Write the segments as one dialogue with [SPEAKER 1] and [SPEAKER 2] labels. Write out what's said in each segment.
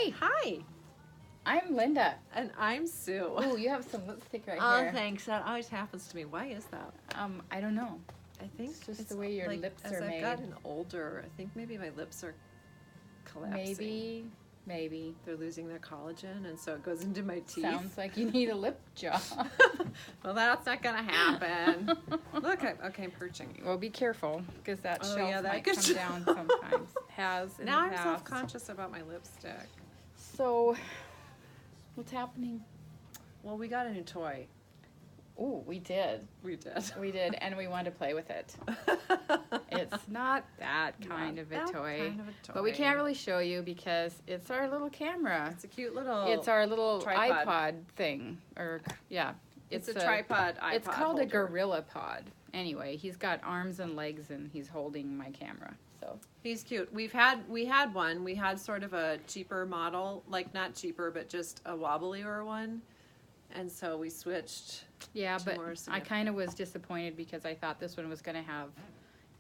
[SPEAKER 1] Hi.
[SPEAKER 2] Hi.
[SPEAKER 1] I'm Linda.
[SPEAKER 2] And I'm Sue.
[SPEAKER 1] Oh, you have some lipstick right here.
[SPEAKER 2] Oh, thanks. That always happens to me. Why is that?
[SPEAKER 1] I don't know.
[SPEAKER 2] I think
[SPEAKER 1] It's just the way your lips are made.
[SPEAKER 2] As I've gotten older, I think maybe my lips are collapsing.
[SPEAKER 1] Maybe.
[SPEAKER 2] They're losing their collagen, and so it goes into my teeth.
[SPEAKER 1] Sounds like you need a lip job.
[SPEAKER 2] Well, that's not going to happen. Look, I'm perching you.
[SPEAKER 1] Well, be careful, because that shelf
[SPEAKER 2] that
[SPEAKER 1] might
[SPEAKER 2] could
[SPEAKER 1] come down sometimes. Has in
[SPEAKER 2] Now
[SPEAKER 1] the
[SPEAKER 2] I'm
[SPEAKER 1] past.
[SPEAKER 2] self-conscious about my lipstick.
[SPEAKER 1] So, what's happening?
[SPEAKER 2] Well, we got a new toy.
[SPEAKER 1] Oh, we did.
[SPEAKER 2] We did.
[SPEAKER 1] We did, and we wanted to play with it. It's not that kind of a toy. But we can't really show you because it's our little camera.
[SPEAKER 2] It's a cute little
[SPEAKER 1] It's our little
[SPEAKER 2] tripod.
[SPEAKER 1] iPod thing. Or, yeah.
[SPEAKER 2] It's a tripod iPod
[SPEAKER 1] It's called
[SPEAKER 2] holder.
[SPEAKER 1] a Gorilla Pod. Anyway, he's got arms and legs and he's holding my camera. So
[SPEAKER 2] he's cute. We had one. We had sort of a cheaper model, like not cheaper, but just a wobblier one. And so we switched.
[SPEAKER 1] Yeah, but
[SPEAKER 2] more
[SPEAKER 1] I kind of was disappointed because I thought this one was going to have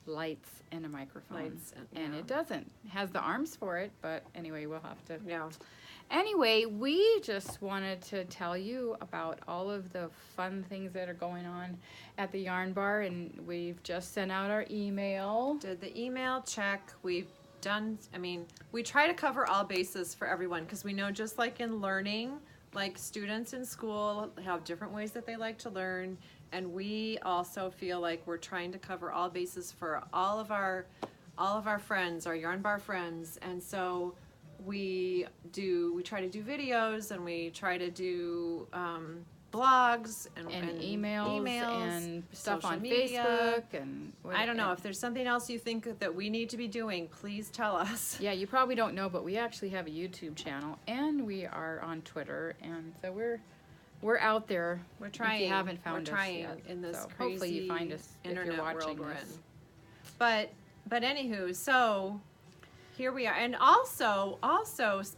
[SPEAKER 1] lights and a microphone. And it doesn't. It has the arms for it, but anyway, we'll have to.
[SPEAKER 2] Yeah.
[SPEAKER 1] Anyway, we just wanted to tell you about all of the fun things that are going on at the Yarn Bar, and we've just sent out our email.
[SPEAKER 2] Did the email check. We've done, we try to cover all bases for everyone because we know just like in learning, like students in school have different ways that they like to learn, and we also feel like we're trying to cover all bases for all of our friends, our Yarn Bar friends, and so we try to do videos, and we try to do blogs and emails
[SPEAKER 1] and stuff on
[SPEAKER 2] media.
[SPEAKER 1] Facebook and
[SPEAKER 2] I don't know if there's something else you think that we need to be doing, please tell us.
[SPEAKER 1] Yeah, you probably don't know, but we actually have a YouTube channel and we are on Twitter, and so we're out there.
[SPEAKER 2] We're trying.
[SPEAKER 1] If you haven't found us yet,
[SPEAKER 2] in this
[SPEAKER 1] so
[SPEAKER 2] crazy
[SPEAKER 1] hopefully you find us
[SPEAKER 2] internet
[SPEAKER 1] if you're watching
[SPEAKER 2] world we're
[SPEAKER 1] this.
[SPEAKER 2] in. But anywho, so here we are. And also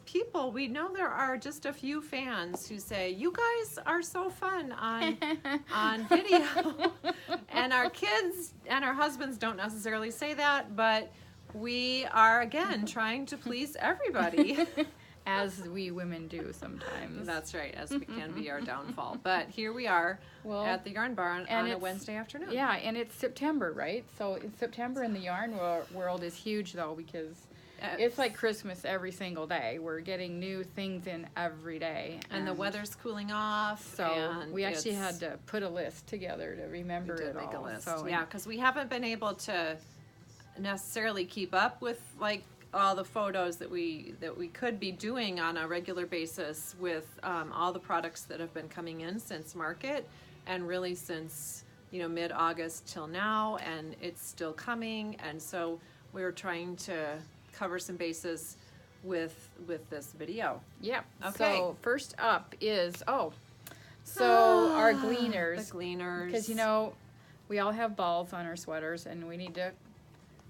[SPEAKER 2] people, we know there are just a few fans who say, you guys are so fun on video. And our kids and our husbands don't necessarily say that, but we are, again, trying to please everybody.
[SPEAKER 1] As we women do sometimes.
[SPEAKER 2] That's right, as we can be our downfall. But here we are at the Yarn Bar on a Wednesday afternoon.
[SPEAKER 1] Yeah, and it's September, right? So it's September in the yarn world is huge, though, because it's like Christmas every single day. We're getting new things in every day.
[SPEAKER 2] And the weather's cooling off.
[SPEAKER 1] So we actually had to put a list together to remember it all.
[SPEAKER 2] We did make a list.
[SPEAKER 1] So,
[SPEAKER 2] yeah, because we haven't been able to necessarily keep up with, like, all the photos that we could be doing on a regular basis with all the products that have been coming in since market, and really since mid-August till now, and it's still coming, and so we're trying to cover some bases with this video.
[SPEAKER 1] Yeah.
[SPEAKER 2] Okay.
[SPEAKER 1] So first up is our gleaners.
[SPEAKER 2] The gleaners.
[SPEAKER 1] Because we all have balls on our sweaters, and we need to.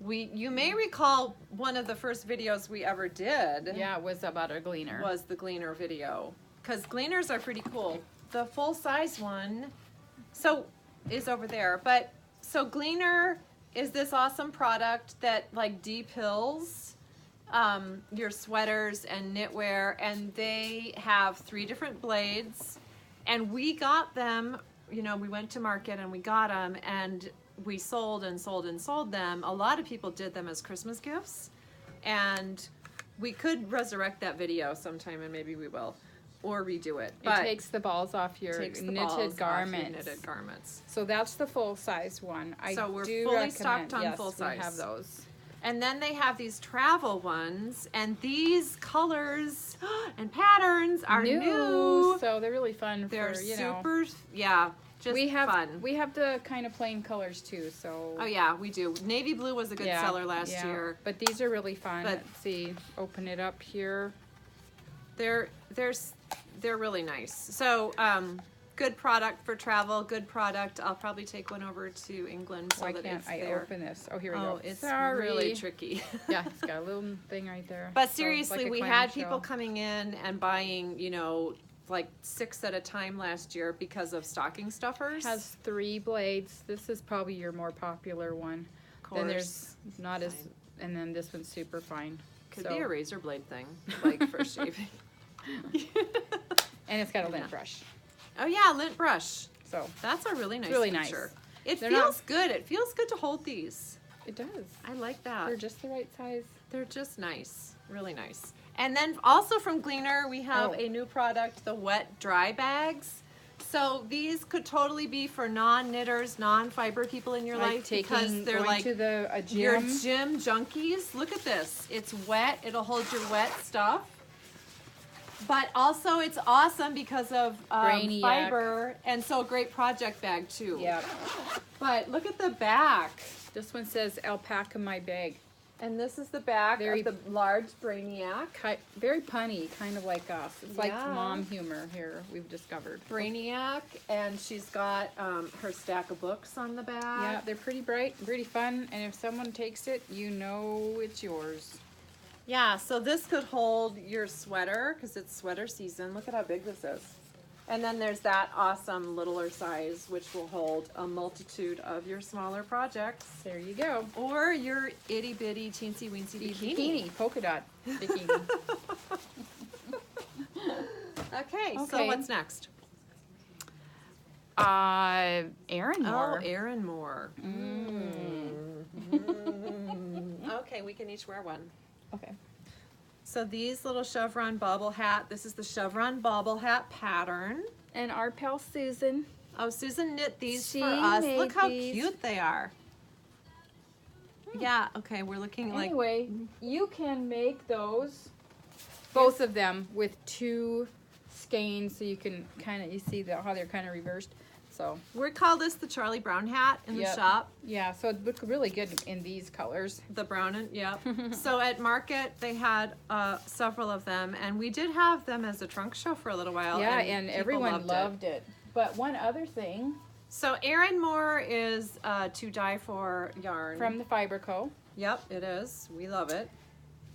[SPEAKER 2] You may recall one of the first videos we ever did.
[SPEAKER 1] Yeah, it was about a gleaner.
[SPEAKER 2] Was the gleaner video. Because gleaners are pretty cool. The full-size one is over there. But so gleaner is this awesome product that like de-pills your sweaters and knitwear, and they have 3 different blades. And we got them, we went to market and we got them, and we sold and sold and sold them. A lot of people did them as Christmas gifts, and we could resurrect that video sometime, and maybe we will, or redo it.
[SPEAKER 1] But it takes the balls off your knitted garments. So that's the full size one.
[SPEAKER 2] So we're fully stocked on full size.
[SPEAKER 1] We have those.
[SPEAKER 2] And then they have these travel ones, and these colors and patterns are new.
[SPEAKER 1] So they're really fun.
[SPEAKER 2] They're super, yeah. Just fun.
[SPEAKER 1] We have the kind of plain colors too, so.
[SPEAKER 2] Oh yeah, we do. Navy blue was a good seller last year.
[SPEAKER 1] But these are really fun. Let's see, open it up here.
[SPEAKER 2] They're really nice. So good product for travel. Good product. I'll probably take one over to England so that it's there.
[SPEAKER 1] Why can't I open this? Oh, here we go.
[SPEAKER 2] It's really tricky.
[SPEAKER 1] Yeah, it's got a little thing right there.
[SPEAKER 2] But seriously, we had people coming in and buying, like 6 at a time last year because of stocking stuffers.
[SPEAKER 1] Has 3 blades. This is probably your more popular one.
[SPEAKER 2] Of course.
[SPEAKER 1] Then there's not as, and then this one's super fine.
[SPEAKER 2] Could
[SPEAKER 1] So-
[SPEAKER 2] be a razor blade thing, like for shaving.
[SPEAKER 1] And it's got a lint brush.
[SPEAKER 2] Oh yeah, lint brush.
[SPEAKER 1] So
[SPEAKER 2] That's a really nice
[SPEAKER 1] really nice.
[SPEAKER 2] feature. It
[SPEAKER 1] They're
[SPEAKER 2] feels
[SPEAKER 1] not-
[SPEAKER 2] good. It feels good to hold these.
[SPEAKER 1] it does.
[SPEAKER 2] I like that.
[SPEAKER 1] They're just the right size.
[SPEAKER 2] They're just nice, really nice. And then also from Gleaner, we have
[SPEAKER 1] Oh.
[SPEAKER 2] a new product, the wet dry bags. So these could totally be for non-knitters, non-fiber people in your life because they're
[SPEAKER 1] going
[SPEAKER 2] like
[SPEAKER 1] to a
[SPEAKER 2] your
[SPEAKER 1] gym.
[SPEAKER 2] gym junkies. Look at this. It's wet. It'll hold your wet stuff. But also it's awesome because of
[SPEAKER 1] Brainiac.
[SPEAKER 2] fiber, and so a great project bag too.
[SPEAKER 1] Yeah.
[SPEAKER 2] But look at the back.
[SPEAKER 1] This one says alpaca my bag.
[SPEAKER 2] And this is the back
[SPEAKER 1] Very-
[SPEAKER 2] of the large Brainiac.
[SPEAKER 1] Very punny, kind of like us. It's like
[SPEAKER 2] Yeah.
[SPEAKER 1] mom humor here, we've discovered.
[SPEAKER 2] Brainiac, and she's got her stack of books on the back.
[SPEAKER 1] Yeah, they're pretty bright, pretty fun, and if someone takes it, you know it's yours.
[SPEAKER 2] Yeah, so this could hold your sweater because it's sweater season. Look at how big this is. And then there's that awesome littler size, which will hold a multitude of your smaller projects.
[SPEAKER 1] There you go.
[SPEAKER 2] Or your itty bitty teensy weensy bikini.
[SPEAKER 1] Polka dot bikini.
[SPEAKER 2] Okay, so
[SPEAKER 1] Okay.
[SPEAKER 2] what's next?
[SPEAKER 1] Arranmore.
[SPEAKER 2] Oh, Arranmore. Okay, we can each wear one.
[SPEAKER 1] Okay.
[SPEAKER 2] So these little chevron bobble hat, this is the chevron bobble hat pattern.
[SPEAKER 1] And our pal Susan.
[SPEAKER 2] Oh, Susan knit these
[SPEAKER 1] She
[SPEAKER 2] for us.
[SPEAKER 1] made
[SPEAKER 2] Look how
[SPEAKER 1] these.
[SPEAKER 2] cute they are. Yeah, okay, we're looking like,
[SPEAKER 1] Anyway, you can make those, both of them, with two skeins, so you can kind of, you see how they're kind of reversed. So,
[SPEAKER 2] we call this the Charlie Brown hat in the
[SPEAKER 1] Yep.
[SPEAKER 2] shop.
[SPEAKER 1] yeah, so it looked really good in these colors.
[SPEAKER 2] The brown and, yeah. So at Market, they had several of them, and we did have them as a trunk show for a little while.
[SPEAKER 1] Yeah, and
[SPEAKER 2] people
[SPEAKER 1] everyone
[SPEAKER 2] it.
[SPEAKER 1] loved it. But one other thing,
[SPEAKER 2] So Arranmore is to die for yarn.
[SPEAKER 1] from the Fibre Co.
[SPEAKER 2] Yep, it is. We love it.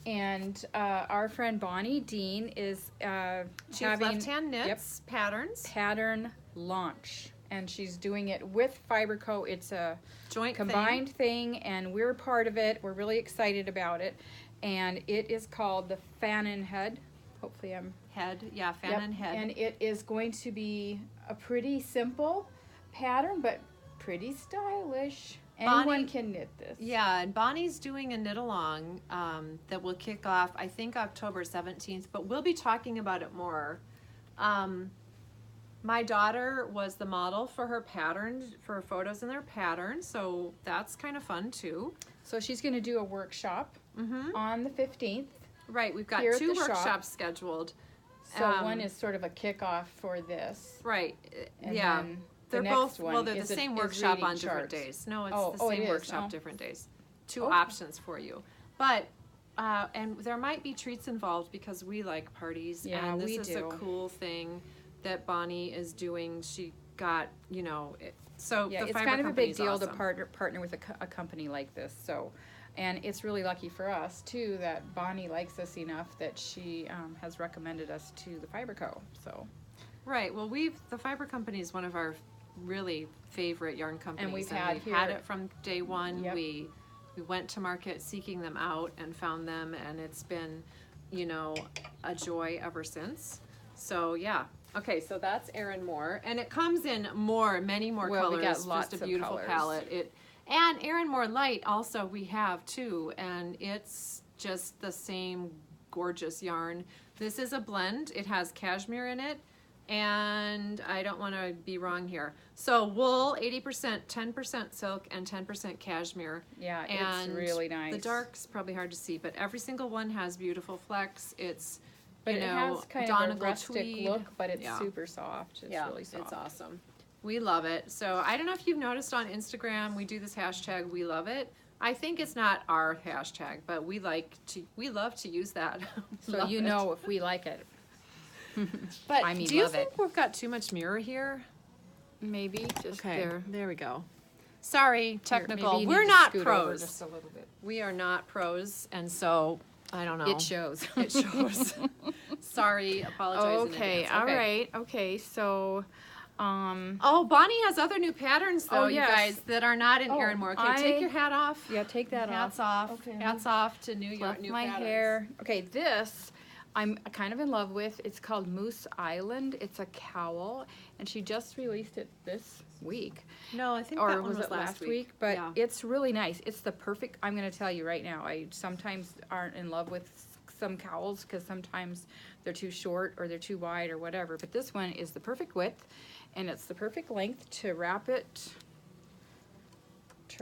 [SPEAKER 1] And our friend Bonnie Dean is
[SPEAKER 2] Chief
[SPEAKER 1] having
[SPEAKER 2] Left Hand Knits patterns.
[SPEAKER 1] pattern launch. And she's doing it with Fibre Co. It's a
[SPEAKER 2] Joint
[SPEAKER 1] combined thing, and we're part of it. We're really excited about it. And it is called the Fanad Head. Hopefully I'm...
[SPEAKER 2] Head, yeah,
[SPEAKER 1] Yep.
[SPEAKER 2] Fanad Head.
[SPEAKER 1] And it is going to be a pretty simple pattern, but pretty stylish. Anyone
[SPEAKER 2] Bonnie-
[SPEAKER 1] can knit this.
[SPEAKER 2] Yeah, and Bonnie's doing a knit along that will kick off, I think, October 17th, but we'll be talking about it more. My daughter was the model for her pattern, for photos in their pattern, so that's kind of fun too.
[SPEAKER 1] So she's going to do a workshop on the 15th.
[SPEAKER 2] Right, we've got
[SPEAKER 1] Here at
[SPEAKER 2] two
[SPEAKER 1] the shop.
[SPEAKER 2] workshops scheduled.
[SPEAKER 1] So one is sort of a kickoff for this.
[SPEAKER 2] Right,
[SPEAKER 1] And
[SPEAKER 2] yeah.
[SPEAKER 1] then
[SPEAKER 2] They're
[SPEAKER 1] the
[SPEAKER 2] both,
[SPEAKER 1] next one
[SPEAKER 2] well, they're the
[SPEAKER 1] is
[SPEAKER 2] same
[SPEAKER 1] is
[SPEAKER 2] workshop
[SPEAKER 1] reading
[SPEAKER 2] on different
[SPEAKER 1] charts.
[SPEAKER 2] days. No, it's
[SPEAKER 1] Oh,
[SPEAKER 2] the
[SPEAKER 1] oh,
[SPEAKER 2] same
[SPEAKER 1] it is.
[SPEAKER 2] workshop,
[SPEAKER 1] Oh.
[SPEAKER 2] different days. Two
[SPEAKER 1] Okay.
[SPEAKER 2] options for you. But, and there might be treats involved because we like parties.
[SPEAKER 1] Yeah,
[SPEAKER 2] and this
[SPEAKER 1] we
[SPEAKER 2] is
[SPEAKER 1] do.
[SPEAKER 2] a cool thing that Bonnie is doing. She got, so
[SPEAKER 1] Yeah,
[SPEAKER 2] the
[SPEAKER 1] it's
[SPEAKER 2] Fibre
[SPEAKER 1] kind of a big
[SPEAKER 2] Company's
[SPEAKER 1] deal to
[SPEAKER 2] awesome.
[SPEAKER 1] partner with a company like this. So, and it's really lucky for us too that Bonnie likes us enough that she has recommended us to the Fibre Co. So,
[SPEAKER 2] Right, well, the Fibre Company is one of our really favorite yarn companies.
[SPEAKER 1] we've had
[SPEAKER 2] it from day one.
[SPEAKER 1] Yep.
[SPEAKER 2] We went to market seeking them out and found them, and it's been, a joy ever since. So yeah. Okay, so that's Arranmore, and it comes in many more
[SPEAKER 1] Well, we
[SPEAKER 2] colors.
[SPEAKER 1] got lots
[SPEAKER 2] just a
[SPEAKER 1] of
[SPEAKER 2] beautiful
[SPEAKER 1] colors.
[SPEAKER 2] palette. And Arranmore Light also we have too, and it's just the same gorgeous yarn. This is a blend. It has cashmere in it, and I don't want to be wrong here. So wool 80%, 10% silk, and 10% cashmere.
[SPEAKER 1] yeah,
[SPEAKER 2] And
[SPEAKER 1] it's really nice.
[SPEAKER 2] The dark's probably hard to see, but every single one has beautiful flex. It's
[SPEAKER 1] but it has kind of a
[SPEAKER 2] Donegal
[SPEAKER 1] rustic
[SPEAKER 2] tweed.
[SPEAKER 1] look, but it's
[SPEAKER 2] Yeah.
[SPEAKER 1] super soft. It's really soft.
[SPEAKER 2] It's awesome. We love it. So I don't know if you've noticed on Instagram, we do this hashtag we love it. I think it's not our hashtag, but we love to use that.
[SPEAKER 1] So
[SPEAKER 2] Love
[SPEAKER 1] you
[SPEAKER 2] it.
[SPEAKER 1] know if we like it.
[SPEAKER 2] But
[SPEAKER 1] I mean,
[SPEAKER 2] do you
[SPEAKER 1] love
[SPEAKER 2] think
[SPEAKER 1] it.
[SPEAKER 2] we've got too much mirror here?
[SPEAKER 1] Maybe just
[SPEAKER 2] Okay,
[SPEAKER 1] there.
[SPEAKER 2] there we go. Sorry,
[SPEAKER 1] Here,
[SPEAKER 2] technical.
[SPEAKER 1] maybe you
[SPEAKER 2] We're
[SPEAKER 1] need to
[SPEAKER 2] not
[SPEAKER 1] scoot over
[SPEAKER 2] pros.
[SPEAKER 1] just a little bit.
[SPEAKER 2] We are not pros, and so I don't know.
[SPEAKER 1] It shows.
[SPEAKER 2] It shows. Sorry, apologize. in
[SPEAKER 1] Okay,
[SPEAKER 2] advance.
[SPEAKER 1] all right. Okay, so
[SPEAKER 2] Oh, Bonnie has other new patterns though,
[SPEAKER 1] Oh,
[SPEAKER 2] you
[SPEAKER 1] yes.
[SPEAKER 2] guys, that are not in
[SPEAKER 1] Oh,
[SPEAKER 2] Arranmore. Okay, take your hat off.
[SPEAKER 1] Yeah, take that
[SPEAKER 2] Hats
[SPEAKER 1] off.
[SPEAKER 2] off.
[SPEAKER 1] Okay.
[SPEAKER 2] Hats off to new
[SPEAKER 1] Fluff
[SPEAKER 2] new
[SPEAKER 1] my
[SPEAKER 2] patterns.
[SPEAKER 1] hair. Okay, this I'm kind of in love with. It's called Moose Island. It's a cowl, and she just released it this week.
[SPEAKER 2] No, I think
[SPEAKER 1] Or
[SPEAKER 2] that one
[SPEAKER 1] was it last week? But
[SPEAKER 2] yeah.
[SPEAKER 1] it's really nice. It's the perfect, I'm going to tell you right now, I sometimes aren't in love with some cowls because sometimes they're too short or they're too wide or whatever. But this one is the perfect width, and it's the perfect length to wrap it.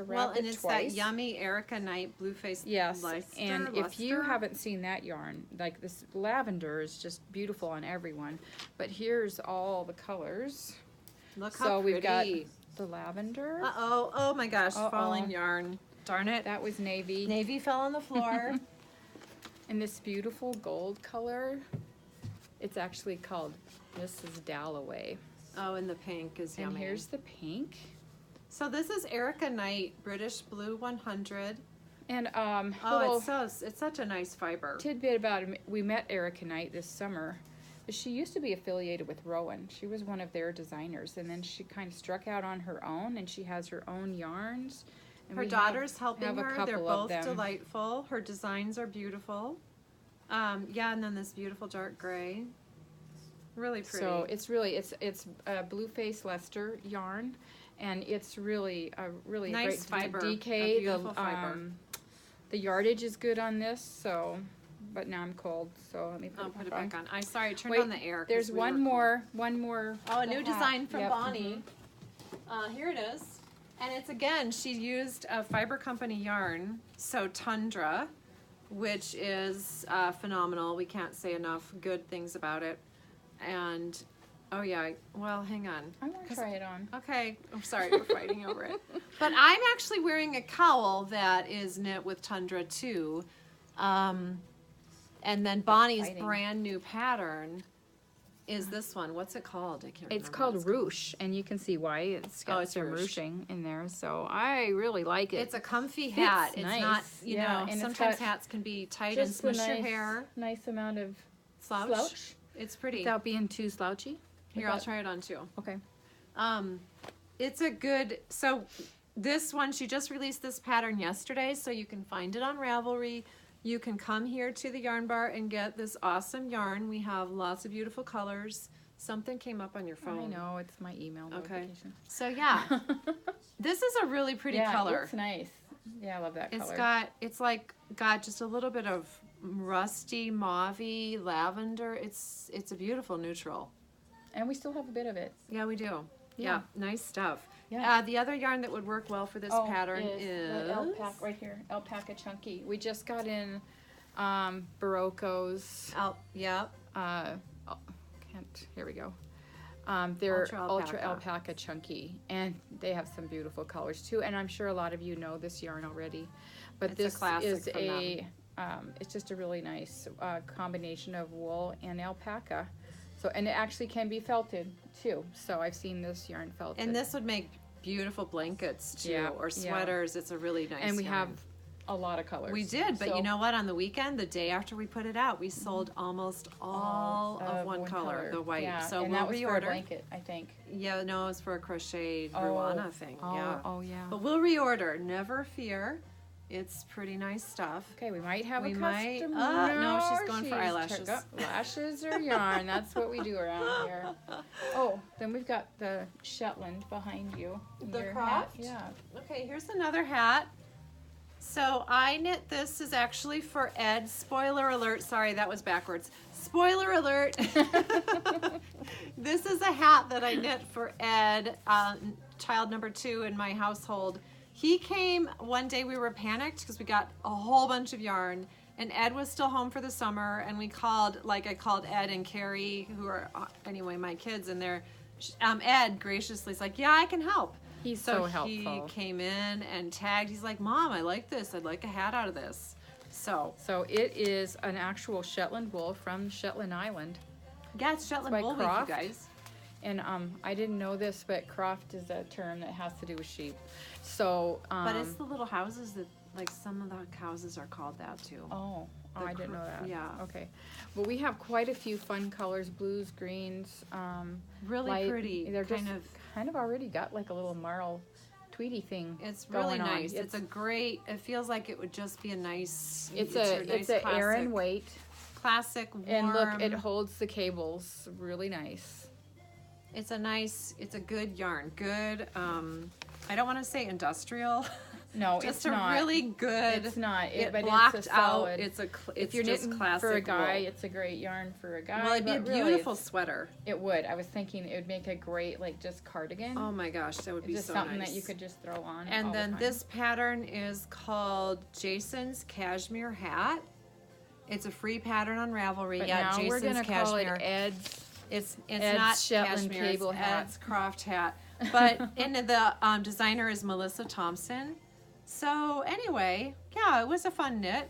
[SPEAKER 2] Well, and it's that yummy Erica Knight Blueface.
[SPEAKER 1] Yes,
[SPEAKER 2] Luster,
[SPEAKER 1] and if you
[SPEAKER 2] luster.
[SPEAKER 1] haven't seen that yarn, like this lavender is just beautiful on everyone. But here's all the colors.
[SPEAKER 2] Look how
[SPEAKER 1] So
[SPEAKER 2] pretty.
[SPEAKER 1] we've got the lavender.
[SPEAKER 2] Uh-oh, oh my gosh,
[SPEAKER 1] Uh-oh.
[SPEAKER 2] falling yarn. Darn it.
[SPEAKER 1] That was navy.
[SPEAKER 2] Navy fell on the floor.
[SPEAKER 1] And this beautiful gold color, it's actually called Mrs. Dalloway.
[SPEAKER 2] Oh, and the pink is
[SPEAKER 1] And
[SPEAKER 2] yummy.
[SPEAKER 1] here's the pink.
[SPEAKER 2] So this is Erica Knight British Blue 100.
[SPEAKER 1] And
[SPEAKER 2] Oh, it's such a nice fiber.
[SPEAKER 1] tidbit about him. We met Erica Knight this summer. She used to be affiliated with Rowan. She was one of their designers, and then she kind of struck out on her own, and she has her own yarns. And
[SPEAKER 2] Her
[SPEAKER 1] we
[SPEAKER 2] daughter's helping
[SPEAKER 1] have a
[SPEAKER 2] her.
[SPEAKER 1] couple
[SPEAKER 2] They're
[SPEAKER 1] of
[SPEAKER 2] both
[SPEAKER 1] them.
[SPEAKER 2] delightful. Her designs are beautiful. Yeah, and then this beautiful dark gray. Really pretty.
[SPEAKER 1] So it's a Blueface Leicester yarn, and it's really a
[SPEAKER 2] Nice
[SPEAKER 1] great
[SPEAKER 2] fiber, a
[SPEAKER 1] DK.
[SPEAKER 2] beautiful fiber.
[SPEAKER 1] The yardage is good on this, so. But now I'm cold, so let me
[SPEAKER 2] I'll
[SPEAKER 1] put
[SPEAKER 2] put
[SPEAKER 1] it
[SPEAKER 2] it
[SPEAKER 1] back
[SPEAKER 2] back on. I sorry, I turned
[SPEAKER 1] Wait,
[SPEAKER 2] on the air. 'cause
[SPEAKER 1] There's
[SPEAKER 2] we
[SPEAKER 1] one
[SPEAKER 2] were cold.
[SPEAKER 1] more.
[SPEAKER 2] Oh, a new
[SPEAKER 1] hat.
[SPEAKER 2] design from
[SPEAKER 1] Yep,
[SPEAKER 2] Bonnie. Here it is. And it's again, she used a Fibre Company yarn, so Tundra, which is phenomenal. We can't say enough good things about it. And oh yeah, well, hang on.
[SPEAKER 1] I want to try it on.
[SPEAKER 2] Okay, I'm sorry, we're fighting over it. But I'm actually wearing a cowl that is knit with Tundra too. And then Bonnie's
[SPEAKER 1] Fighting.
[SPEAKER 2] brand new pattern is this one. What's it called? I can't remember.
[SPEAKER 1] It's called Ruche, and you can see why it's got
[SPEAKER 2] it's
[SPEAKER 1] some
[SPEAKER 2] ruched.
[SPEAKER 1] ruching in there. So I really like it.
[SPEAKER 2] It's a comfy hat. It's
[SPEAKER 1] nice.
[SPEAKER 2] not, you
[SPEAKER 1] Yeah,
[SPEAKER 2] know,
[SPEAKER 1] and it's
[SPEAKER 2] sometimes
[SPEAKER 1] got
[SPEAKER 2] hats can be tight and
[SPEAKER 1] just a
[SPEAKER 2] smush your hair.
[SPEAKER 1] nice amount of
[SPEAKER 2] Slouch. It's pretty.
[SPEAKER 1] without being too slouchy.
[SPEAKER 2] Here, I'll try it on too.
[SPEAKER 1] Okay.
[SPEAKER 2] It's a good, so this one, she just released this pattern yesterday, so you can find it on Ravelry. You can come here to the yarn bar and get this awesome yarn. We have lots of beautiful colors. Something came up on your phone.
[SPEAKER 1] I know, it's my email
[SPEAKER 2] Okay.
[SPEAKER 1] notification.
[SPEAKER 2] So yeah, this is a really pretty
[SPEAKER 1] yeah,
[SPEAKER 2] color.
[SPEAKER 1] it's nice. Yeah, I love that color.
[SPEAKER 2] It's got just a little bit of rusty, mauvey, lavender. It's a beautiful neutral.
[SPEAKER 1] And we still have a bit of it.
[SPEAKER 2] Yeah, we do.
[SPEAKER 1] Yeah.
[SPEAKER 2] Yeah, nice stuff.
[SPEAKER 1] Yeah.
[SPEAKER 2] The other yarn that would work well for this pattern is
[SPEAKER 1] the alpaca right here, alpaca chunky. We just got in Barocco's.
[SPEAKER 2] Yeah.
[SPEAKER 1] Here we go. They're
[SPEAKER 2] Ultra
[SPEAKER 1] ultra
[SPEAKER 2] alpaca.
[SPEAKER 1] alpaca chunky, and they have some beautiful colors too. And I'm sure a lot of you know this yarn already, but
[SPEAKER 2] It's a
[SPEAKER 1] this
[SPEAKER 2] classic
[SPEAKER 1] is
[SPEAKER 2] from them.
[SPEAKER 1] it's just a really nice combination of wool and alpaca. So, and it actually can be felted too. So I've seen this yarn felted.
[SPEAKER 2] And this would make beautiful blankets too,
[SPEAKER 1] Yeah,
[SPEAKER 2] or
[SPEAKER 1] yeah.
[SPEAKER 2] sweaters. It's a really nice
[SPEAKER 1] and we
[SPEAKER 2] yarn.
[SPEAKER 1] have a lot of colors.
[SPEAKER 2] We did, but
[SPEAKER 1] So-
[SPEAKER 2] you know what? On the weekend, the day after we put it out, we sold almost all of one color, the white.
[SPEAKER 1] Yeah,
[SPEAKER 2] So
[SPEAKER 1] and
[SPEAKER 2] we'll
[SPEAKER 1] that was for a
[SPEAKER 2] reorder.
[SPEAKER 1] blanket, I think.
[SPEAKER 2] Yeah, no, it's for a crocheted Ruana thing. Yeah.
[SPEAKER 1] Oh yeah.
[SPEAKER 2] But we'll reorder. Never fear. It's pretty nice stuff.
[SPEAKER 1] Okay, we might have
[SPEAKER 2] We
[SPEAKER 1] a
[SPEAKER 2] might-
[SPEAKER 1] customer.
[SPEAKER 2] no, she's going for eyelashes.
[SPEAKER 1] Lashes or yarn. That's what we do around here. Oh, then we've got the Shetland behind you.
[SPEAKER 2] The
[SPEAKER 1] Your
[SPEAKER 2] craft?
[SPEAKER 1] hat. Yeah.
[SPEAKER 2] Okay, here's another hat. So I knit this is actually for Ed. Spoiler alert. Sorry, that was backwards. Spoiler alert. This is a hat that I knit for Ed, child number 2 in my household. He came one day, we were panicked because we got a whole bunch of yarn, and Ed was still home for the summer, and we called, I called Ed and Carrie, who are, anyway, my kids, and they're, Ed graciously is like, yeah, I can help.
[SPEAKER 1] He's so
[SPEAKER 2] He
[SPEAKER 1] helpful.
[SPEAKER 2] came in and tagged, he's like, Mom, I like this, I'd like a hat out of this. So,
[SPEAKER 1] it is an actual Shetland wool from Shetland Island.
[SPEAKER 2] yeah, it's Shetland
[SPEAKER 1] by
[SPEAKER 2] Wool Week, you
[SPEAKER 1] Croft.
[SPEAKER 2] guys.
[SPEAKER 1] And I didn't know this, but croft is a term that has to do with sheep. So
[SPEAKER 2] But it's the little houses that, some of the houses are called that too.
[SPEAKER 1] oh, Oh, I didn't know that.
[SPEAKER 2] Yeah.
[SPEAKER 1] Okay. Well, we have quite a few fun colors, blues, greens,
[SPEAKER 2] Really
[SPEAKER 1] light.
[SPEAKER 2] pretty.
[SPEAKER 1] They're kind of already got like a little marl tweedy thing.
[SPEAKER 2] It's really
[SPEAKER 1] going on.
[SPEAKER 2] nice. It's a great. It feels like it would just be a nice.
[SPEAKER 1] It's a Aran weight.
[SPEAKER 2] Classic warm.
[SPEAKER 1] And look, it holds the cables really nice.
[SPEAKER 2] It's a good yarn. Good, I don't want to say industrial.
[SPEAKER 1] No,
[SPEAKER 2] just
[SPEAKER 1] it's
[SPEAKER 2] a
[SPEAKER 1] not.
[SPEAKER 2] really good.
[SPEAKER 1] It's not.
[SPEAKER 2] But
[SPEAKER 1] blocked
[SPEAKER 2] it's a
[SPEAKER 1] out.
[SPEAKER 2] solid. It's
[SPEAKER 1] if you're
[SPEAKER 2] just
[SPEAKER 1] knitting
[SPEAKER 2] classic
[SPEAKER 1] for a guy,
[SPEAKER 2] wool.
[SPEAKER 1] it's a great yarn for a guy.
[SPEAKER 2] Well, it'd be a
[SPEAKER 1] really,
[SPEAKER 2] beautiful sweater.
[SPEAKER 1] It would. I was thinking it would make a great like just cardigan.
[SPEAKER 2] Oh my gosh, that would be
[SPEAKER 1] just
[SPEAKER 2] so
[SPEAKER 1] something
[SPEAKER 2] nice.
[SPEAKER 1] that you could just throw on.
[SPEAKER 2] And
[SPEAKER 1] all
[SPEAKER 2] then
[SPEAKER 1] the time.
[SPEAKER 2] this pattern is called Jason's Cashmere Hat. It's a free pattern on Ravelry.
[SPEAKER 1] But
[SPEAKER 2] yeah,
[SPEAKER 1] now
[SPEAKER 2] Jason's
[SPEAKER 1] we're gonna
[SPEAKER 2] Cashmere.
[SPEAKER 1] call it Ed's.
[SPEAKER 2] It's
[SPEAKER 1] Ed's
[SPEAKER 2] not
[SPEAKER 1] Shetland
[SPEAKER 2] cashmere.
[SPEAKER 1] cable
[SPEAKER 2] it's
[SPEAKER 1] hat.
[SPEAKER 2] Ed's Croft hat. But and the designer is Melissa Thompson. So anyway, yeah, it was a fun knit.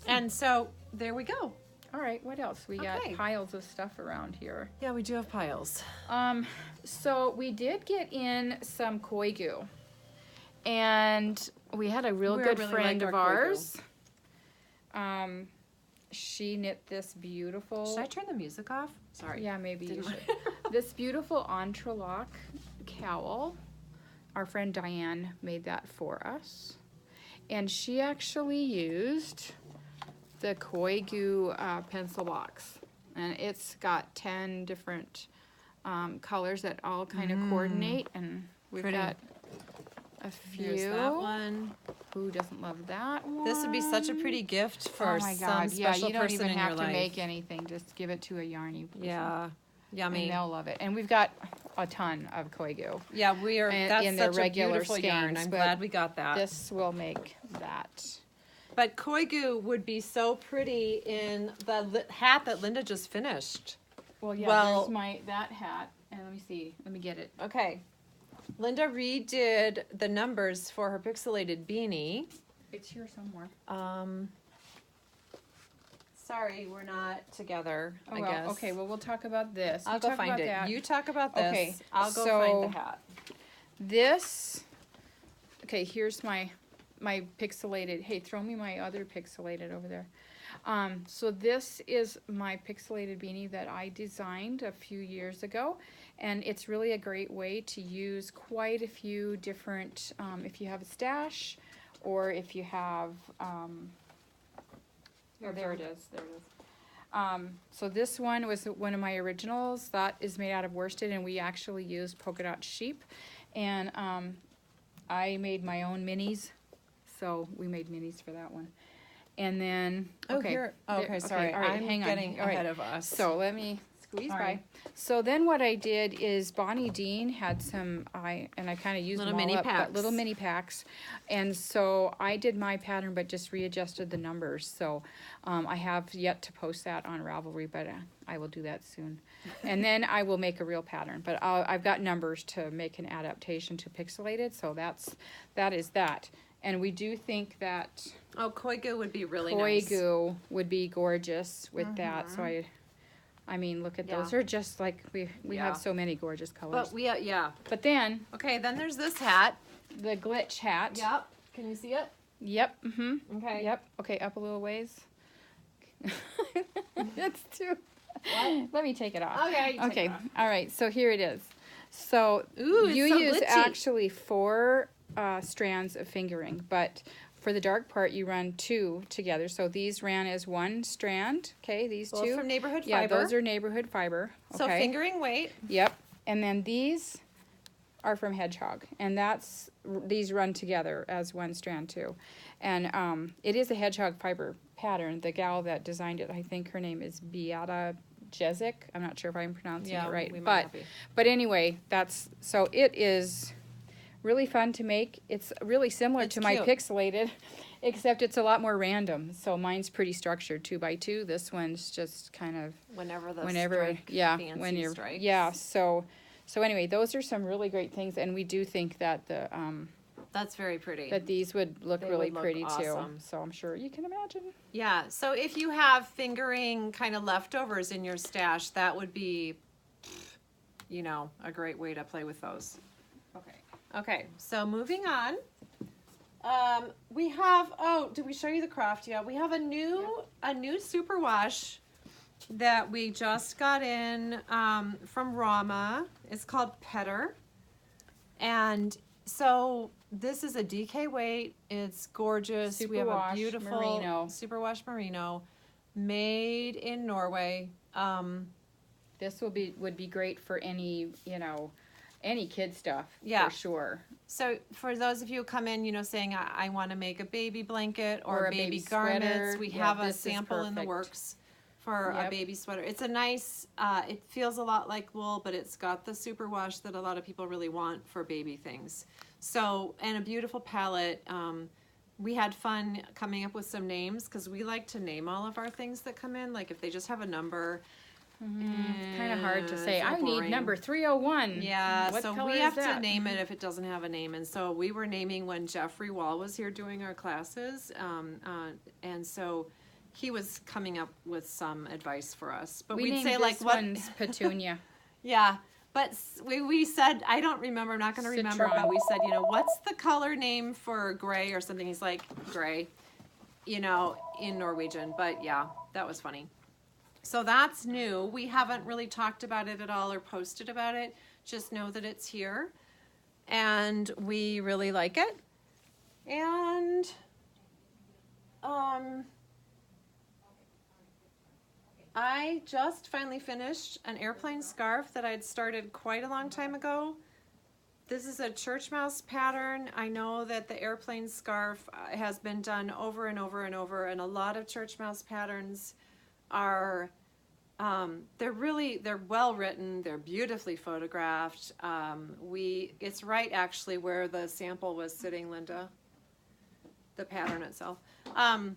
[SPEAKER 2] And so there we go.
[SPEAKER 1] All right, what else? We got
[SPEAKER 2] Okay.
[SPEAKER 1] piles of stuff around here.
[SPEAKER 2] Yeah, we do have piles.
[SPEAKER 1] So we did get in some koi goo, and we had a
[SPEAKER 2] We
[SPEAKER 1] good
[SPEAKER 2] really
[SPEAKER 1] friend
[SPEAKER 2] liked
[SPEAKER 1] of
[SPEAKER 2] our koi goo.
[SPEAKER 1] ours. She knit this beautiful.
[SPEAKER 2] Should I turn the music off? Sorry.
[SPEAKER 1] Yeah, maybe you
[SPEAKER 2] Didn't
[SPEAKER 1] should. This beautiful entrelac cowl. Our friend Diane made that for us, and she actually used the koi goo pencil box, and it's got 10 different colors that all kind of coordinate, and we've
[SPEAKER 2] Pretty.
[SPEAKER 1] got a few.
[SPEAKER 2] Here's that one.
[SPEAKER 1] Who doesn't love that one?
[SPEAKER 2] This would be such a pretty gift for
[SPEAKER 1] oh my
[SPEAKER 2] some
[SPEAKER 1] God. Yeah,
[SPEAKER 2] special
[SPEAKER 1] you don't
[SPEAKER 2] person
[SPEAKER 1] even
[SPEAKER 2] in
[SPEAKER 1] have
[SPEAKER 2] your
[SPEAKER 1] to
[SPEAKER 2] life.
[SPEAKER 1] make anything. Just give it to a yarny person.
[SPEAKER 2] Yeah. Yummy.
[SPEAKER 1] And they'll love it. And we've got a ton of koi goo.
[SPEAKER 2] Yeah, we are.
[SPEAKER 1] And
[SPEAKER 2] That's
[SPEAKER 1] in their
[SPEAKER 2] such a
[SPEAKER 1] regular
[SPEAKER 2] beautiful yarn.
[SPEAKER 1] skeins,
[SPEAKER 2] I'm
[SPEAKER 1] but
[SPEAKER 2] glad we got that.
[SPEAKER 1] This will make that.
[SPEAKER 2] But koi goo would be so pretty in the hat that Linda just finished.
[SPEAKER 1] Well, yeah,
[SPEAKER 2] Well-
[SPEAKER 1] there's that hat. And let me see. Let me get it.
[SPEAKER 2] Okay. Linda redid the numbers for her pixelated beanie.
[SPEAKER 1] It's here somewhere.
[SPEAKER 2] Sorry, we're not together,
[SPEAKER 1] Oh,
[SPEAKER 2] I
[SPEAKER 1] well,
[SPEAKER 2] guess.
[SPEAKER 1] okay, well, we'll talk about this.
[SPEAKER 2] I'll
[SPEAKER 1] You
[SPEAKER 2] go
[SPEAKER 1] talk
[SPEAKER 2] find
[SPEAKER 1] about
[SPEAKER 2] it.
[SPEAKER 1] that.
[SPEAKER 2] You talk about this.
[SPEAKER 1] Okay,
[SPEAKER 2] I'll go
[SPEAKER 1] so-
[SPEAKER 2] find the hat.
[SPEAKER 1] This, okay, here's my pixelated, hey, throw me my other pixelated over there. So this is my pixelated beanie that I designed a few years ago, and it's really a great way to use quite a few different, if you have a stash, or if you have, oh, there it is, there it is. So this one was one of my originals. That is made out of worsted, and we actually used polka dot sheep. And I made my own minis, so we made minis for that one. And then, okay.
[SPEAKER 2] Okay, sorry.
[SPEAKER 1] all right,
[SPEAKER 2] I'm
[SPEAKER 1] hang on.
[SPEAKER 2] getting
[SPEAKER 1] All right.
[SPEAKER 2] ahead of us.
[SPEAKER 1] So let me squeeze
[SPEAKER 2] Sorry.
[SPEAKER 1] by. So then what I did is Bonnie Dean had some, I kind of used
[SPEAKER 2] Little
[SPEAKER 1] them all
[SPEAKER 2] mini
[SPEAKER 1] up, but
[SPEAKER 2] packs.
[SPEAKER 1] little mini packs. And so I did my pattern, but just readjusted the numbers. So I have yet to post that on Ravelry, but I will do that soon. And then I will make a real pattern, but I've got numbers to make an adaptation to pixelated. So that is that. And we do think that
[SPEAKER 2] Oh, koi goo would be really
[SPEAKER 1] koi
[SPEAKER 2] nice.
[SPEAKER 1] goo would be gorgeous with that. So I mean, look at
[SPEAKER 2] Yeah.
[SPEAKER 1] those. They're just like we
[SPEAKER 2] Yeah.
[SPEAKER 1] have so many gorgeous colors.
[SPEAKER 2] But we, yeah.
[SPEAKER 1] But then
[SPEAKER 2] Okay, then there's this hat.
[SPEAKER 1] the glitch hat.
[SPEAKER 2] Yep. Can you see it?
[SPEAKER 1] Yep. Mm-hmm.
[SPEAKER 2] Okay.
[SPEAKER 1] Yep. Okay, up a little ways. It's too.
[SPEAKER 2] What?
[SPEAKER 1] Let me take it off.
[SPEAKER 2] Okay. you take
[SPEAKER 1] Okay.
[SPEAKER 2] it off.
[SPEAKER 1] All right. So here it is. So
[SPEAKER 2] Ooh, it's
[SPEAKER 1] you
[SPEAKER 2] so
[SPEAKER 1] use
[SPEAKER 2] glitchy.
[SPEAKER 1] actually 4 strands of fingering, but for the dark part you run 2 together. So these ran as 1 strand. Okay, these
[SPEAKER 2] Both
[SPEAKER 1] 2.
[SPEAKER 2] from Neighborhood
[SPEAKER 1] Yeah,
[SPEAKER 2] Fiber.
[SPEAKER 1] those are neighborhood fiber. Okay.
[SPEAKER 2] So fingering weight.
[SPEAKER 1] Yep. And then these are from Hedgehog, and these run together as 1 strand too. And it is a Hedgehog fiber pattern. The gal that designed it, I think her name is Beata Jezik. I'm not sure if I'm pronouncing it right,
[SPEAKER 2] we might
[SPEAKER 1] but
[SPEAKER 2] not be.
[SPEAKER 1] but anyway, so it is really fun to make. It's really similar
[SPEAKER 2] It's
[SPEAKER 1] to my
[SPEAKER 2] cute.
[SPEAKER 1] pixelated, except it's a lot more random. So mine's pretty structured 2 by 2. This one's just kind of
[SPEAKER 2] Whenever
[SPEAKER 1] fancy
[SPEAKER 2] when you're strikes.
[SPEAKER 1] yeah. So anyway, those are some really great things, and we do think that
[SPEAKER 2] That's very pretty.
[SPEAKER 1] that these would look
[SPEAKER 2] They
[SPEAKER 1] really
[SPEAKER 2] would look
[SPEAKER 1] pretty
[SPEAKER 2] awesome.
[SPEAKER 1] too. So I'm sure you can imagine.
[SPEAKER 2] Yeah. So if you have fingering kind of leftovers in your stash, that would be, a great way to play with those.
[SPEAKER 1] Okay.
[SPEAKER 2] Okay. So moving on. We have, oh, did we show you the craft? Yeah, we have a new superwash that we just got in from Rama. It's called Petter. And so this is a DK weight. It's gorgeous. We have a
[SPEAKER 1] Superwash
[SPEAKER 2] beautiful
[SPEAKER 1] merino.
[SPEAKER 2] superwash merino made in Norway.
[SPEAKER 1] This would be great for any, any kid stuff.
[SPEAKER 2] Yeah.
[SPEAKER 1] For sure.
[SPEAKER 2] So for those of you who come in, saying I want to make a baby blanket or
[SPEAKER 1] a
[SPEAKER 2] baby
[SPEAKER 1] baby
[SPEAKER 2] garments,
[SPEAKER 1] sweater.
[SPEAKER 2] we
[SPEAKER 1] Yeah,
[SPEAKER 2] have a
[SPEAKER 1] this is
[SPEAKER 2] sample in the
[SPEAKER 1] perfect.
[SPEAKER 2] works for a
[SPEAKER 1] Yep.
[SPEAKER 2] baby sweater. It's a nice, it feels a lot like wool, but it's got the superwash that a lot of people really want for baby things. So, and a beautiful palette. We had fun coming up with some names because we like to name all of our things that come in. Like if they just have a number.
[SPEAKER 1] It's kind of hard to say.
[SPEAKER 2] It's
[SPEAKER 1] I need
[SPEAKER 2] boring.
[SPEAKER 1] number 301.
[SPEAKER 2] Yeah,
[SPEAKER 1] What
[SPEAKER 2] so
[SPEAKER 1] color
[SPEAKER 2] we
[SPEAKER 1] is
[SPEAKER 2] have to
[SPEAKER 1] that?
[SPEAKER 2] name it if it doesn't have a name. And so we were naming when Jeffrey Wall was here doing our classes. And so he was coming up with some advice for us. But
[SPEAKER 1] We
[SPEAKER 2] we'd
[SPEAKER 1] named
[SPEAKER 2] say,
[SPEAKER 1] this
[SPEAKER 2] like, what?
[SPEAKER 1] one's Petunia.
[SPEAKER 2] Yeah, but we said, I don't remember, I'm not going to remember,
[SPEAKER 1] Citron.
[SPEAKER 2] but we said, what's the color name for gray or something? He's like, gray, in Norwegian. But yeah, that was funny. So that's new. We haven't really talked about it at all or posted about it. Just know that it's here. And we really like it. And I just finally finished an airplane scarf that I'd started quite a long time ago. This is a church mouse pattern. I know that the airplane scarf has been done over and over and over, and a lot of church mouse patterns are, they're well written, they're beautifully photographed. It's right actually where the sample was sitting, Linda, the pattern itself. And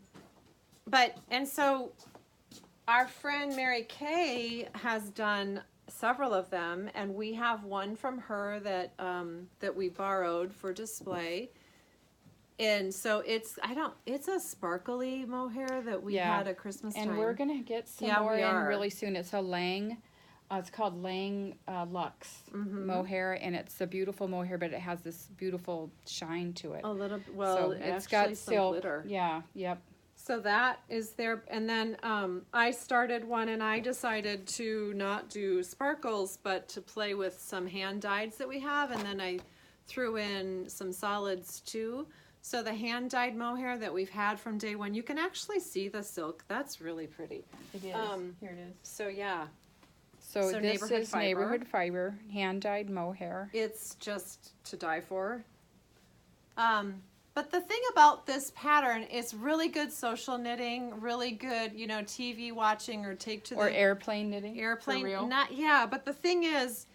[SPEAKER 2] so our friend Mary Kay has done several of them, and we have one from her that we borrowed for display. And so it's a sparkly mohair that we had at Christmas time.
[SPEAKER 1] And we're gonna get some more in really soon. It's a Lang, it's called Lang Luxe mohair, and it's a beautiful mohair, but it has this beautiful shine to it.
[SPEAKER 2] A little,
[SPEAKER 1] So it's got
[SPEAKER 2] some
[SPEAKER 1] silk.
[SPEAKER 2] glitter.
[SPEAKER 1] Yeah, yep.
[SPEAKER 2] So that is there, and then I started one, and I decided to not do sparkles, but to play with some hand dyeds that we have, and then I threw in some solids too. So the hand dyed mohair that we've had from day one, you can actually see the silk. That's really pretty.
[SPEAKER 1] It is. Here it is.
[SPEAKER 2] So yeah,
[SPEAKER 1] So this
[SPEAKER 2] Neighborhood
[SPEAKER 1] is
[SPEAKER 2] Fiber.
[SPEAKER 1] Neighborhood Fiber, hand dyed mohair.
[SPEAKER 2] it's just to die for. But the thing about this pattern is really good social knitting, really good, TV watching or take to
[SPEAKER 1] Or
[SPEAKER 2] the
[SPEAKER 1] airplane knitting.
[SPEAKER 2] airplane.
[SPEAKER 1] For real.
[SPEAKER 2] But the thing is,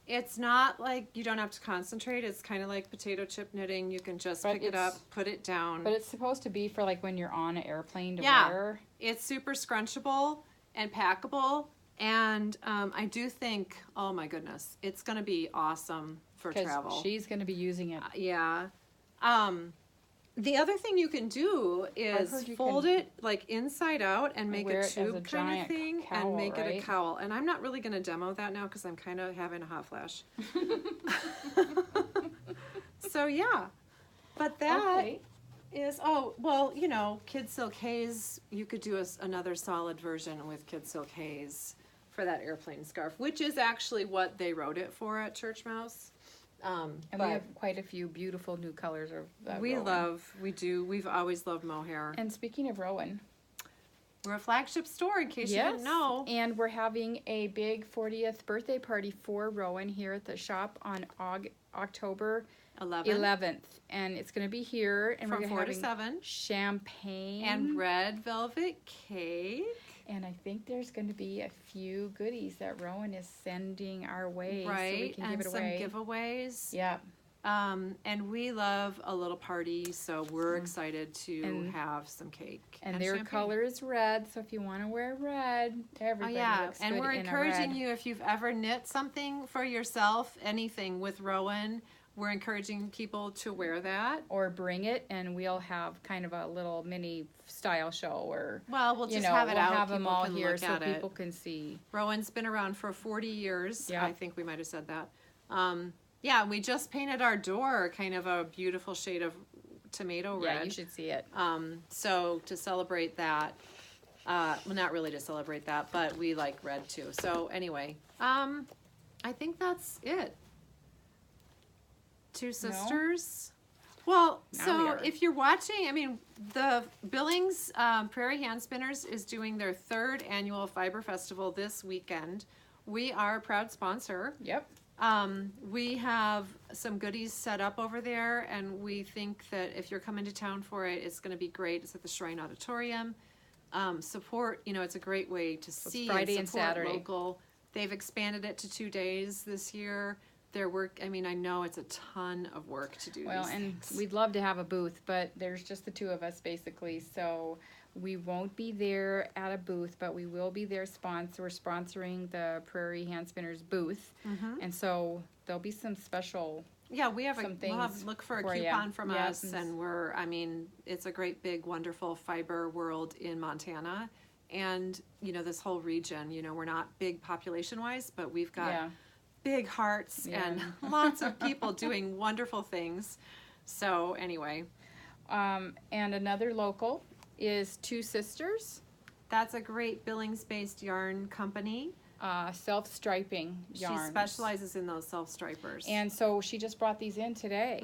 [SPEAKER 2] it's not like you don't have to concentrate. It's kind of like potato chip knitting. You can just
[SPEAKER 1] But
[SPEAKER 2] pick it up,
[SPEAKER 1] it's-
[SPEAKER 2] put it down.
[SPEAKER 1] But it's supposed to be for like when you're on an airplane to
[SPEAKER 2] Yeah.
[SPEAKER 1] wear.
[SPEAKER 2] It's super scrunchable and packable. And I do think, oh my goodness, it's going to be awesome for travel.
[SPEAKER 1] Because she's going to be using it.
[SPEAKER 2] Yeah. The other thing you can do is
[SPEAKER 1] heard you
[SPEAKER 2] fold
[SPEAKER 1] can
[SPEAKER 2] it like inside out and make
[SPEAKER 1] wear
[SPEAKER 2] a
[SPEAKER 1] it as a
[SPEAKER 2] tube kind of
[SPEAKER 1] giant
[SPEAKER 2] thing
[SPEAKER 1] cowl,
[SPEAKER 2] and make it a
[SPEAKER 1] right?
[SPEAKER 2] cowl. And I'm not really going to demo that now because I'm kind of having a hot flash. So yeah, but that is, Kid Silk Haze, you could do another solid version with Kid Silk Haze for that airplane scarf, which is actually what they wrote it for at Church Mouse.
[SPEAKER 1] And
[SPEAKER 2] But
[SPEAKER 1] we have quite a few beautiful new colors of
[SPEAKER 2] we've
[SPEAKER 1] Rowan.
[SPEAKER 2] always loved mohair.
[SPEAKER 1] And speaking of Rowan.
[SPEAKER 2] We're a flagship store, in case you didn't know.
[SPEAKER 1] And we're having a big 40th birthday party for Rowan here at the shop on October 11th. And it's going to be here. And
[SPEAKER 2] From
[SPEAKER 1] we're
[SPEAKER 2] 4 to
[SPEAKER 1] having
[SPEAKER 2] 7.
[SPEAKER 1] champagne.
[SPEAKER 2] And red velvet cake.
[SPEAKER 1] And I think there's going to be a few goodies that Rowan is sending our way.
[SPEAKER 2] Right,
[SPEAKER 1] So we can
[SPEAKER 2] and
[SPEAKER 1] give it
[SPEAKER 2] some
[SPEAKER 1] away.
[SPEAKER 2] giveaways.
[SPEAKER 1] Yeah.
[SPEAKER 2] And we love a little party, so we're excited to have some cake.
[SPEAKER 1] And their
[SPEAKER 2] champagne.
[SPEAKER 1] color is red, so if you want to wear red, everybody looks
[SPEAKER 2] and
[SPEAKER 1] good
[SPEAKER 2] we're
[SPEAKER 1] in a
[SPEAKER 2] encouraging
[SPEAKER 1] red.
[SPEAKER 2] you, if you've ever knit something for yourself, anything with Rowan, we're encouraging people to wear that.
[SPEAKER 1] Or bring it, and we'll have kind of a little mini style show, or
[SPEAKER 2] Well, we'll just
[SPEAKER 1] you know,
[SPEAKER 2] have it
[SPEAKER 1] we'll
[SPEAKER 2] out.
[SPEAKER 1] have them
[SPEAKER 2] people
[SPEAKER 1] all
[SPEAKER 2] can
[SPEAKER 1] here
[SPEAKER 2] look
[SPEAKER 1] so
[SPEAKER 2] at
[SPEAKER 1] people
[SPEAKER 2] it.
[SPEAKER 1] can see.
[SPEAKER 2] Rowan's been around for 40 years.
[SPEAKER 1] Yeah.
[SPEAKER 2] I think we might have said that. Yeah, we just painted our door kind of a beautiful shade of tomato red.
[SPEAKER 1] Yeah, you should see it.
[SPEAKER 2] So to celebrate that, well, not really to celebrate that, but we like red too. So anyway, I think that's it. Two Sisters. Well,
[SPEAKER 1] Now we
[SPEAKER 2] so
[SPEAKER 1] are.
[SPEAKER 2] if you're watching, I mean, the Billings Prairie Hand Spinners is doing their 3rd annual Fiber Festival this weekend. We are a proud sponsor.
[SPEAKER 1] Yep.
[SPEAKER 2] We have some goodies set up over there, and we think that if you're coming to town for it, it's going to be great. It's at the Shrine Auditorium. Support, you know, it's a great way to see
[SPEAKER 1] Friday
[SPEAKER 2] and
[SPEAKER 1] and
[SPEAKER 2] support
[SPEAKER 1] Saturday.
[SPEAKER 2] local. They've expanded it to 2 days this year. Their work, I mean, I know it's a ton of work to do
[SPEAKER 1] Well,
[SPEAKER 2] these
[SPEAKER 1] and
[SPEAKER 2] things.
[SPEAKER 1] we'd love to have a booth, but there's just the 2 of us basically, so we won't be there at a booth, but we will be there we're sponsoring the Prairie Hand Spinners booth, and so there'll be some special,
[SPEAKER 2] Yeah, we have
[SPEAKER 1] some
[SPEAKER 2] we'll have
[SPEAKER 1] things
[SPEAKER 2] look for a
[SPEAKER 1] for ya.
[SPEAKER 2] coupon from
[SPEAKER 1] Yep,
[SPEAKER 2] us, and we're, I mean, it's a great big wonderful fiber world in Montana, and you know, this whole region, you know, we're not big population wise, but we've got
[SPEAKER 1] yeah.
[SPEAKER 2] big hearts
[SPEAKER 1] Yeah.
[SPEAKER 2] and lots of people doing wonderful things. So anyway,
[SPEAKER 1] And another local is Two Sisters,
[SPEAKER 2] that's a great Billings based yarn company.
[SPEAKER 1] self-striping yarns.
[SPEAKER 2] She specializes in those self stripers.
[SPEAKER 1] And so she just brought these in today.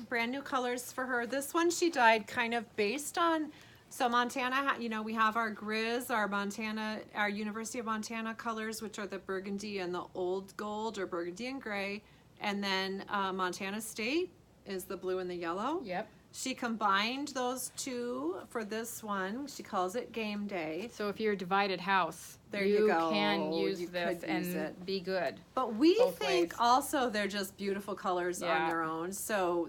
[SPEAKER 2] Brand new colors for her. This one she dyed kind of based on, so Montana, you know, we have our Grizz, our University of Montana colors, which are the burgundy and the old gold, or burgundy and gray. And then Montana State is the blue and the yellow.
[SPEAKER 1] Yep.
[SPEAKER 2] She combined those 2 for this one. She calls it Game Day.
[SPEAKER 1] So if you're a divided house,
[SPEAKER 2] There you go.
[SPEAKER 1] can use
[SPEAKER 2] You
[SPEAKER 1] this
[SPEAKER 2] could
[SPEAKER 1] and
[SPEAKER 2] use it.
[SPEAKER 1] be good.
[SPEAKER 2] But we
[SPEAKER 1] Both
[SPEAKER 2] think
[SPEAKER 1] ways.
[SPEAKER 2] also they're just beautiful colors on
[SPEAKER 1] Yeah.
[SPEAKER 2] their own. So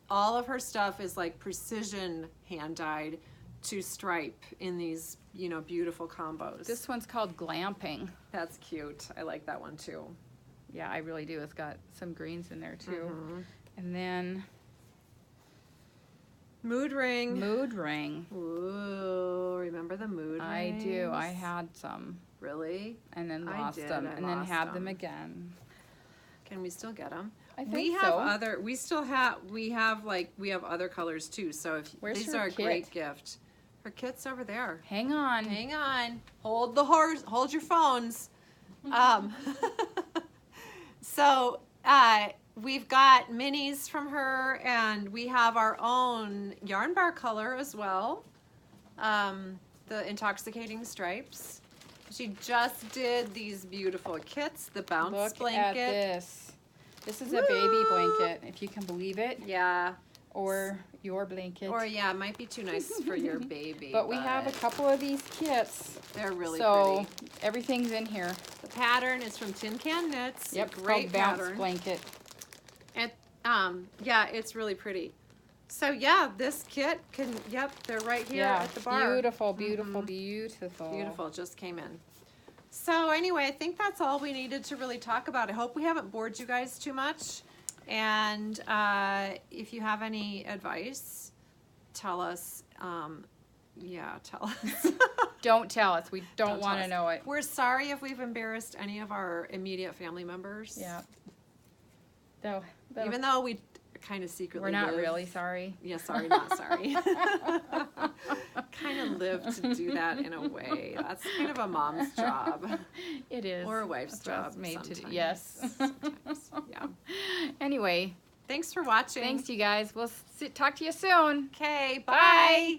[SPEAKER 2] all of her stuff is like precision hand dyed to stripe in these, you know, beautiful combos.
[SPEAKER 1] This one's called Glamping.
[SPEAKER 2] That's cute. I like that one too.
[SPEAKER 1] Yeah, I really do. It's got some greens in there too.
[SPEAKER 2] Mm-hmm.
[SPEAKER 1] And then
[SPEAKER 2] Mood ring.
[SPEAKER 1] Mood Ring.
[SPEAKER 2] Ooh, remember the mood
[SPEAKER 1] I
[SPEAKER 2] rings?
[SPEAKER 1] do. I had some
[SPEAKER 2] Really?
[SPEAKER 1] and then
[SPEAKER 2] I
[SPEAKER 1] lost
[SPEAKER 2] did.
[SPEAKER 1] them
[SPEAKER 2] I
[SPEAKER 1] and then
[SPEAKER 2] lost
[SPEAKER 1] had them
[SPEAKER 2] them.
[SPEAKER 1] again.
[SPEAKER 2] Can we still get them?
[SPEAKER 1] I think
[SPEAKER 2] we have
[SPEAKER 1] so.
[SPEAKER 2] other. We have other colors too. So if
[SPEAKER 1] Where's
[SPEAKER 2] these
[SPEAKER 1] her
[SPEAKER 2] are a
[SPEAKER 1] kit?
[SPEAKER 2] great gift. Her kit's over there.
[SPEAKER 1] Hang on.
[SPEAKER 2] Hang on. Hold the horse. Hold your phones. So we've got minis from her, and we have our own yarn bar color as well. The Intoxicating Stripes. She just did these beautiful kits. The bounce
[SPEAKER 1] Look
[SPEAKER 2] blanket.
[SPEAKER 1] at this. This is a baby blanket, if you can believe it,
[SPEAKER 2] Yeah.
[SPEAKER 1] or your blanket.
[SPEAKER 2] Or yeah, it might be too nice for your baby.
[SPEAKER 1] But we have a couple of these kits,
[SPEAKER 2] They're really
[SPEAKER 1] so
[SPEAKER 2] pretty.
[SPEAKER 1] everything's in here.
[SPEAKER 2] The pattern is from Tin Can Knits.
[SPEAKER 1] Yep,
[SPEAKER 2] Great
[SPEAKER 1] called Bounce
[SPEAKER 2] pattern.
[SPEAKER 1] Blanket.
[SPEAKER 2] And yeah, it's really pretty. So yeah, this kit can, yep, they're right here
[SPEAKER 1] Yeah,
[SPEAKER 2] at the bar.
[SPEAKER 1] beautiful, beautiful, beautiful.
[SPEAKER 2] Beautiful, just came in. So anyway, I think that's all we needed to really talk about. I hope we haven't bored you guys too much. And if you have any advice, tell us. Yeah, tell us.
[SPEAKER 1] Don't tell us. We don't
[SPEAKER 2] Don't
[SPEAKER 1] want
[SPEAKER 2] tell
[SPEAKER 1] to
[SPEAKER 2] us.
[SPEAKER 1] know it.
[SPEAKER 2] We're sorry if we've embarrassed any of our immediate family members.
[SPEAKER 1] Yeah. Though,
[SPEAKER 2] Even though we kind of secretly
[SPEAKER 1] we're not
[SPEAKER 2] live-
[SPEAKER 1] really sorry.
[SPEAKER 2] Yeah, sorry, not sorry. Kind of live to do that in a way. That's kind of a mom's job.
[SPEAKER 1] It is.
[SPEAKER 2] Or a wife's
[SPEAKER 1] That's what
[SPEAKER 2] job.
[SPEAKER 1] it's made to do.
[SPEAKER 2] sometimes.
[SPEAKER 1] Yes.
[SPEAKER 2] Sometimes, yeah.
[SPEAKER 1] Anyway,
[SPEAKER 2] Thanks for watching.
[SPEAKER 1] thanks you guys. We'll talk to you soon.
[SPEAKER 2] Okay,
[SPEAKER 1] Bye.
[SPEAKER 2] bye.